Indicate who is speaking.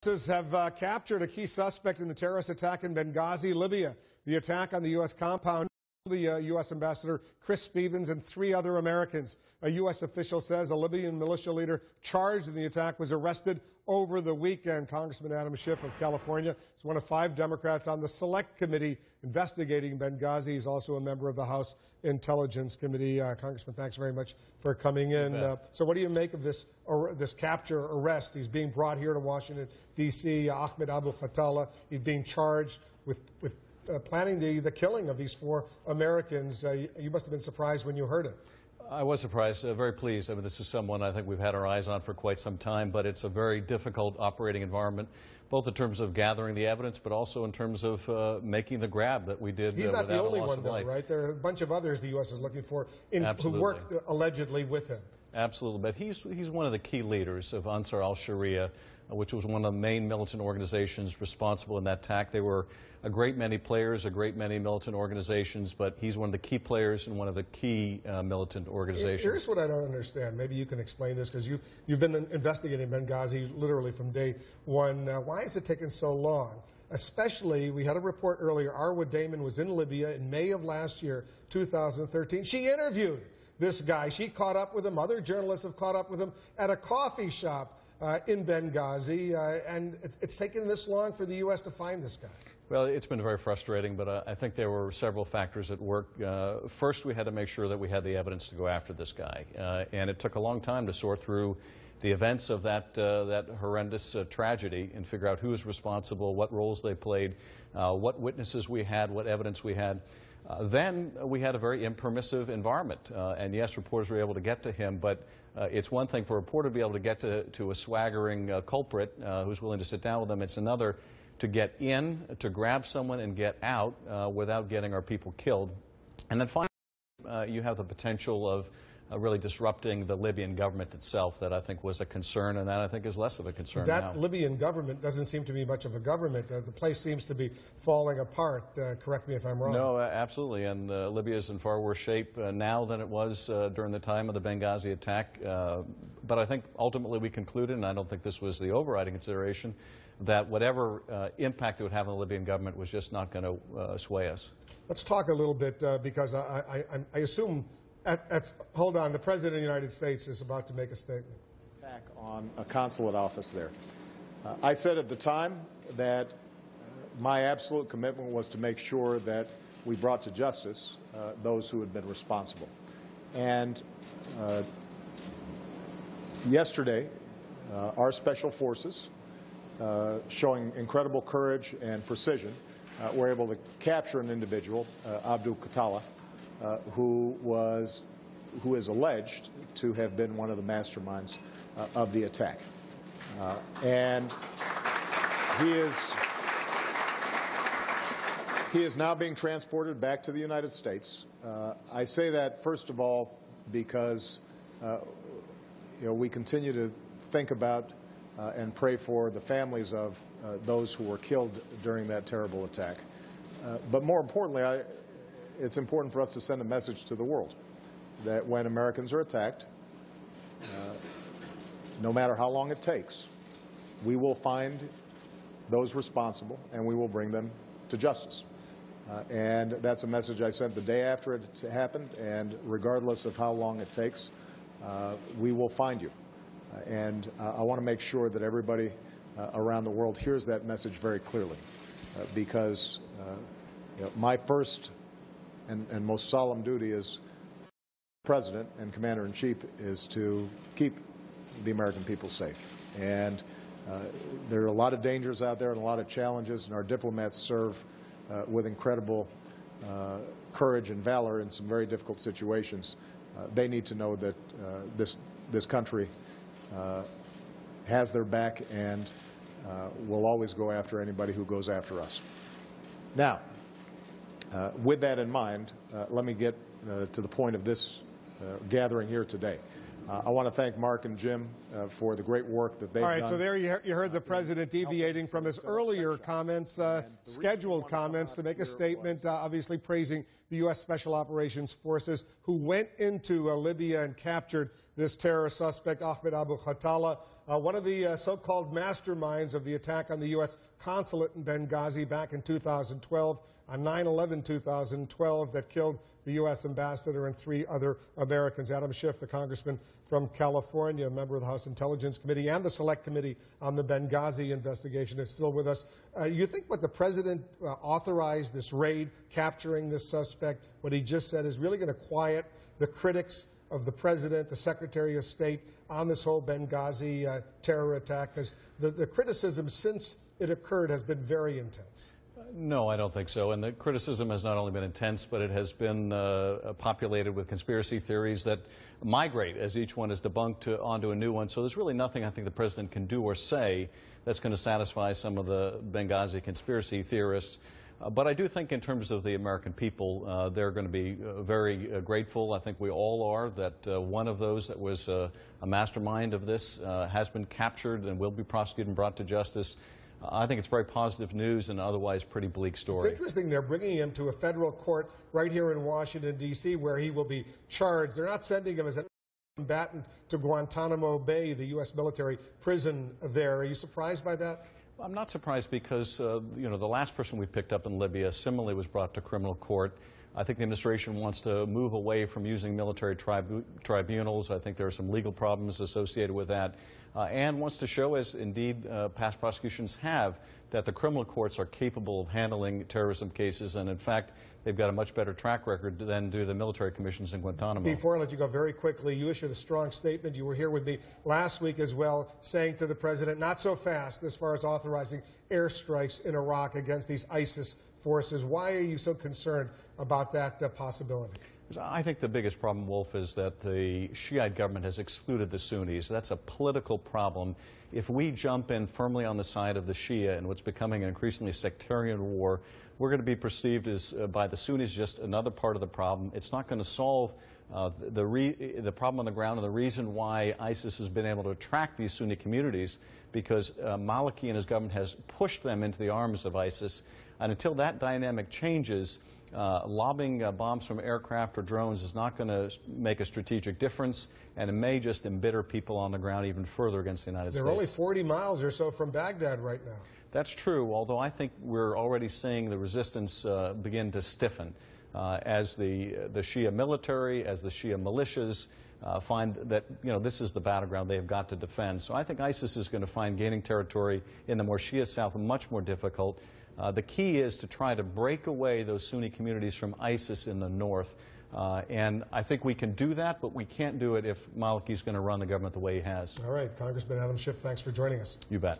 Speaker 1: Forces have captured a key suspect in the terrorist attack in Benghazi, Libya. The attack on the U.S. compound, the U.S. ambassador Chris Stevens and 3 other Americans. A U.S. official says a Libyan militia leader charged in the attack was arrested over the weekend. Congressman Schiff of California is one of 5 Democrats on the Select Committee investigating Benghazi. He's also a member of the House Intelligence Committee. Congressman, thanks very much for coming in. So what do you make of this capture, arrest? He's being brought here to Washington, D.C. Ahmed Abu Khattala, he's being charged with planning the killing of these 4 Americans. You must have been surprised when you heard it.
Speaker 2: I was surprised, very pleased. I mean, this is someone I think we've had our eyes on for quite some time, but it's a very difficult operating environment, both in terms of gathering the evidence, but also in terms of making the grab that we did.
Speaker 1: He's not the only one, though, right? There are a bunch of others the U.S. is looking for who worked allegedly with him.
Speaker 2: Absolutely, but he's one of the key leaders of Ansar al-Sharia, which was one of the main militant organizations responsible in that attack. There were a great many players, a great many militant organizations, but he's one of the key players in one of the key militant organizations.
Speaker 1: Here's what I don't understand. Maybe you can explain this, because you've been investigating Benghazi literally from day one. Why is it taking so long? Especially, we had a report earlier, Arwa Damon was in Libya in May of last year, 2013. She interviewed this guy. She caught up with him. Other journalists have caught up with him at a coffee shop in Benghazi, and it's taken this long for the U.S. to find this guy.
Speaker 2: Well, it's been very frustrating, but I think there were several factors at work. First, we had to make sure that we had the evidence to go after this guy, and it took a long time to sort through the events of that horrendous tragedy and figure out who was responsible, what roles they played, what witnesses we had, what evidence we had. Then we had a very impermissive environment, and yes, reporters were able to get to him, but it's one thing for a reporter to be able to get to a swaggering culprit who's willing to sit down with them. It's another to get in, to grab someone and get out without getting our people killed. And then finally, you have the potential of really disrupting the Libyan government itself. That I think was a concern, and that I think is less of a concern now.
Speaker 1: That Libyan government doesn't seem to be much of a government. The place seems to be falling apart. Correct me if I'm wrong.
Speaker 2: No, absolutely. And Libya is in far worse shape now than it was during the time of the Benghazi attack. But I think ultimately we concluded, and I don't think this was the overriding consideration, that whatever impact it would have on the Libyan government was just not going to sway us.
Speaker 1: Let's talk a little bit, because I assume, hold on, the President of the United States is about to make a statement.
Speaker 3: Attack on a consulate office there. I said at the time that my absolute commitment was to make sure that we brought to justice those who had been responsible. And yesterday, our special forces, showing incredible courage and precision, were able to capture an individual, Abu Khattala, who is alleged to have been one of the masterminds of the attack. And he is now being transported back to the United States. I say that, first of all, because we continue to think about and pray for the families of those who were killed during that terrible attack. But more importantly, it's important for us to send a message to the world that when Americans are attacked, no matter how long it takes, we will find those responsible and we will bring them to justice. And that's a message I sent the day after it happened, and regardless of how long it takes, we will find you. And I want to make sure that everybody around the world hears that message very clearly, because my first and most solemn duty as President and Commander-in-Chief is to keep the American people safe. And there are a lot of dangers out there and a lot of challenges, and our diplomats serve with incredible courage and valor in some very difficult situations. They need to know that this country has their back and will always go after anybody who goes after us. Now, with that in mind, let me get to the point of this gathering here today. I want to thank Mark and Jim for the great work that they've done.
Speaker 1: All right, so there you heard the president deviating from his earlier comments, scheduled comments, to make a statement, obviously praising the U.S. Special Operations Forces who went into Libya and captured this terrorist suspect, Ahmed Abu Khattala, one of the so-called masterminds of the attack on the U.S. consulate in Benghazi back in 2012, on 9/11/2012, that killed the U.S. ambassador and 3 other Americans. Adam Schiff, the congressman from California, a member of the House Intelligence Committee and the Select Committee on the Benghazi investigation, is still with us. You think what the president authorized, this raid, capturing this suspect, what he just said, is really going to quiet the critics of the president, the Secretary of State, on this whole Benghazi terror attack? Because the criticism since it occurred has been very intense.
Speaker 2: No, I don't think so. And the criticism has not only been intense, but it has been populated with conspiracy theories that migrate as each one is debunked onto a new one. So there's really nothing I think the president can do or say that's going to satisfy some of the Benghazi conspiracy theorists. But I do think in terms of the American people, they're going to be very grateful. I think we all are that one of those that was a mastermind of this has been captured and will be prosecuted and brought to justice. I think it's very positive news in an otherwise pretty bleak story.
Speaker 1: It's interesting they're bringing him to a federal court right here in Washington, D.C., where he will be charged. They're not sending him as a combatant to Guantanamo Bay, the U.S. military prison there. Are you surprised by that?
Speaker 2: I'm not surprised because, you know, the last person we picked up in Libya similarly was brought to criminal court. I think the administration wants to move away from using military tribunals. I think there are some legal problems associated with that. And wants to show, as indeed past prosecutions have, that the criminal courts are capable of handling terrorism cases. And in fact, they've got a much better track record than do the military commissions in Guantanamo.
Speaker 1: Before I let you go, very quickly, you issued a strong statement. You were here with me last week as well, saying to the president, not so fast as far as authorizing airstrikes in Iraq against these ISIS forces. Why are you so concerned about that possibility?
Speaker 2: I think the biggest problem, Wolf, is that the Shiite government has excluded the Sunnis. That's a political problem. If we jump in firmly on the side of the Shia in what's becoming an increasingly sectarian war, we're going to be perceived as by the Sunnis just another part of the problem. It's not going to solve the problem on the ground and the reason why ISIS has been able to attract these Sunni communities, because Maliki and his government has pushed them into the arms of ISIS. And until that dynamic changes, lobbing bombs from aircraft or drones is not going to make a strategic difference, and it may just embitter people on the ground even further against the United States.
Speaker 1: They're only 40 miles or so from Baghdad right now.
Speaker 2: That's true, although I think we're already seeing the resistance begin to stiffen as the Shia military, as the Shia militias find that, you know, this is the battleground they've got to defend. So I think ISIS is going to find gaining territory in the more Shia south much more difficult. The key is to try to break away those Sunni communities from ISIS in the north. And I think we can do that, but we can't do it if Maliki's going to run the government the way he has.
Speaker 1: All right, Congressman Adam Schiff, thanks for joining us.
Speaker 2: You bet.